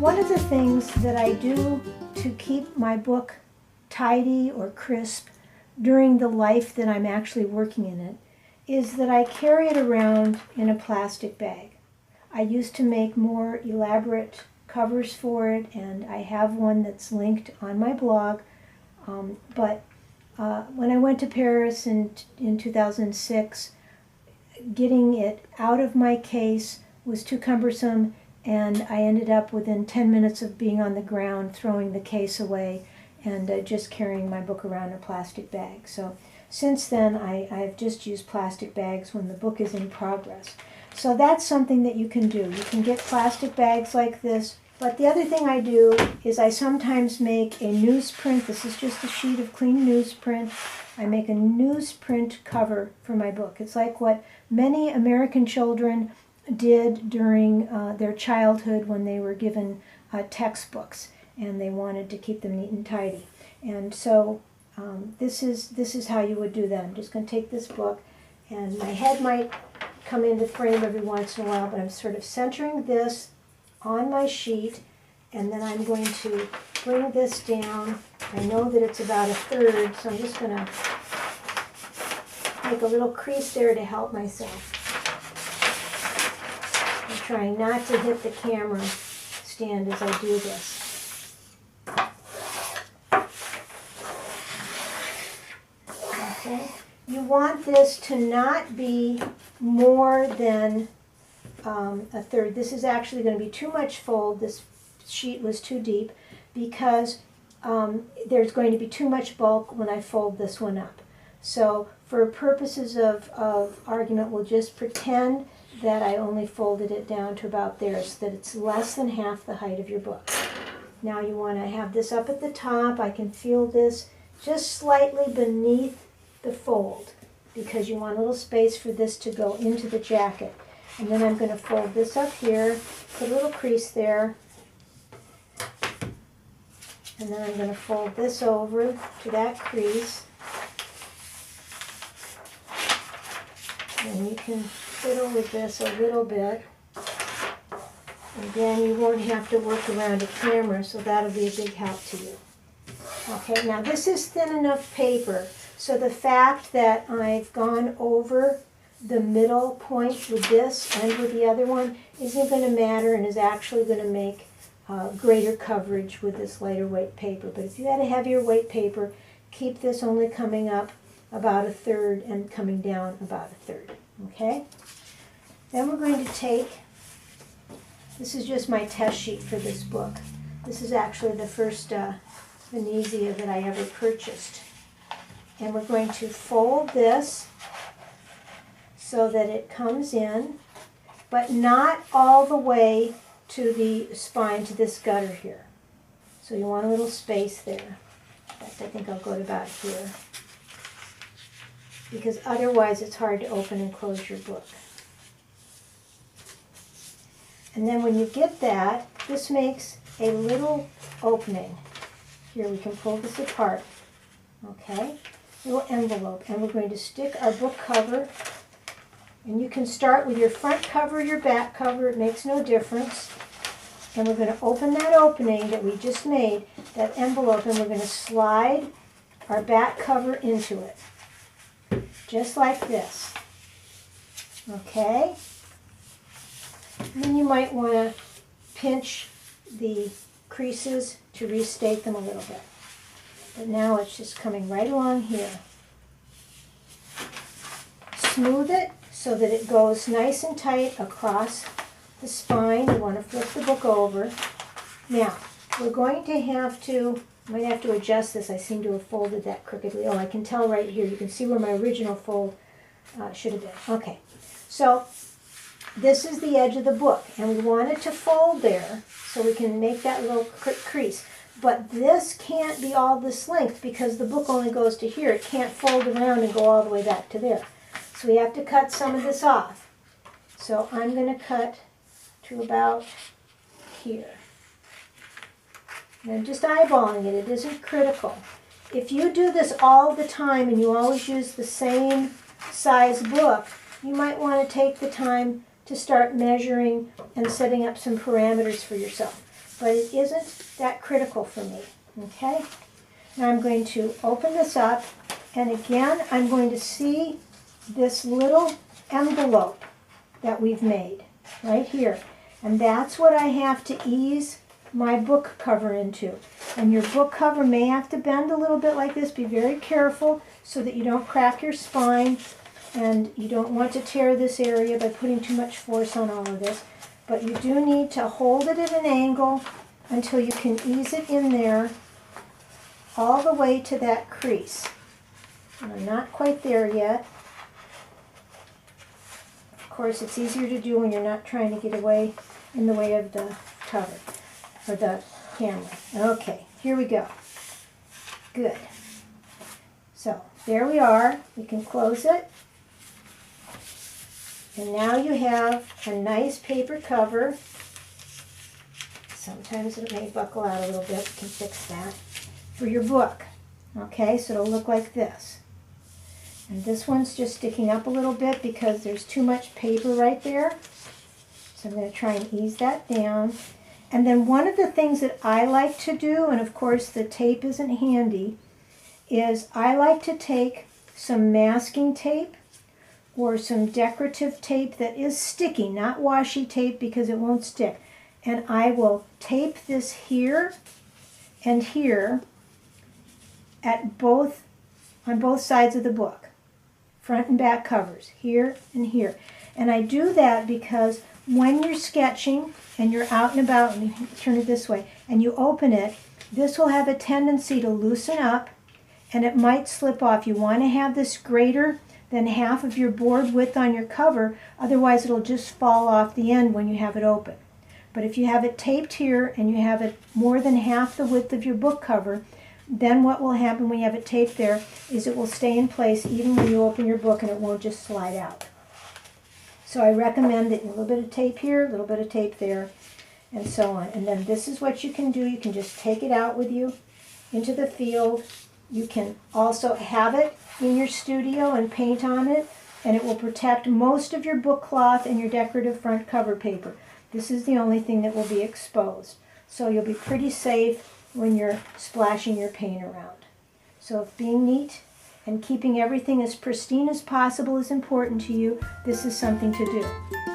One of the things that I do to keep my book tidy or crisp during the life that I'm actually working in it is that I carry it around in a plastic bag. I used to make more elaborate covers for it, and I have one that's linked on my blog. But when I went to Paris in 2006, getting it out of my case was too cumbersome, and I ended up within 10 minutes of being on the ground throwing the case away and just carrying my book around in a plastic bag. So since then I've just used plastic bags when the book is in progress. So that's something that you can do. You can get plastic bags like this. But the other thing I do is I sometimes make a newsprint. This is just a sheet of clean newsprint. I make a newsprint cover for my book. It's like what many American children did during their childhood when they were given textbooks and they wanted to keep them neat and tidy. And so this is how you would do that. I'm just going to take this book, and my head might come into frame every once in a while, but I'm sort of centering this on my sheet, and then I'm going to bring this down. I know that it's about a third, so I'm just going to make a little crease there to help myself. I'm trying not to hit the camera stand as I do this. Okay. You want this to not be more than a third. This is actually going to be too much fold. This sheet was too deep because there's going to be too much bulk when I fold this one up. So for purposes of argument, we'll just pretend that I only folded it down to about there so that it's less than half the height of your book. Now you want to have this up at the top. I can feel this just slightly beneath the fold because you want a little space for this to go into the jacket. And then I'm going to fold this up here, put a little crease there, and then I'm going to fold this over to that crease. And you can fiddle with this a little bit. Again, you won't have to work around a camera, so that'll be a big help to you. Okay, now this is thin enough paper, so the fact that I've gone over the middle point with this and with the other one isn't going to matter and is actually going to make greater coverage with this lighter weight paper. But if you had a heavier weight paper, keep this only coming up about a third and coming down about a third. Okay? Then we're going to take, this is just my test sheet for this book. This is actually the first Venezia that I ever purchased. And we're going to fold this so that it comes in, but not all the way to the spine, to this gutter here. So you want a little space there. In fact, I think I'll go to about here, because otherwise it's hard to open and close your book. And then when you get that, this makes a little opening. Here, we can pull this apart. Okay? Little envelope. And we're going to stick our book cover. And you can start with your front cover, your back cover. It makes no difference. And we're going to open that opening that we just made, that envelope, and we're going to slide our back cover into it. Just like this. Okay? And then you might want to pinch the creases to restate them a little bit. But now it's just coming right along here. Smooth it so that it goes nice and tight across the spine. You want to flip the book over. Now, we're going to have to, might have to adjust this. I seem to have folded that crookedly. Oh, I can tell right here. You can see where my original fold should have been. Okay, so this is the edge of the book, and we want it to fold there so we can make that little crease. But this can't be all this length because the book only goes to here. It can't fold around and go all the way back to there. So we have to cut some of this off. So I'm going to cut to about here. And I'm just eyeballing it. It isn't critical. If you do this all the time and you always use the same size book, you might want to take the time to start measuring and setting up some parameters for yourself. but it isn't that critical for me, okay? Now I'm going to open this up, and again, I'm going to see this little envelope that we've made right here. And that's what I have to ease my book cover into. And your book cover may have to bend a little bit like this. Be very careful so that you don't crack your spine, and you don't want to tear this area by putting too much force on all of this. But you do need to hold it at an angle until you can ease it in there all the way to that crease. And I'm not quite there yet. Of course, it's easier to do when you're not trying to get away in the way of the cover, or the camera. Okay, here we go. Good. So, there we are. We can close it. And now you have a nice paper cover. Sometimes it may buckle out a little bit. We can fix that. For your book. Okay, so it'll look like this. And this one's just sticking up a little bit because there's too much paper right there. So I'm going to try and ease that down. And then one of the things that I like to do, and of course the tape isn't handy, is I like to take some masking tape or some decorative tape that is sticky, not washi tape because it won't stick. And I will tape this here and here on both sides of the book. Front and back covers, here and here. And I do that because when you're sketching and you're out and about, and you turn it this way, and you open it, this will have a tendency to loosen up and it might slip off. You want to have this greater than half of your board width on your cover, otherwise it'll just fall off the end when you have it open. But if you have it taped here and you have it more than half the width of your book cover, then what will happen when you have it taped there is it will stay in place even when you open your book and it won't just slide out. So I recommend that a little bit of tape here, a little bit of tape there, and so on. And then this is what you can do. You can just take it out with you into the field. You can also have it in your studio and paint on it, and it will protect most of your book cloth and your decorative front cover paper. This is the only thing that will be exposed. So you'll be pretty safe when you're splashing your paint around. So if being neat and keeping everything as pristine as possible is important to you, this is something to do.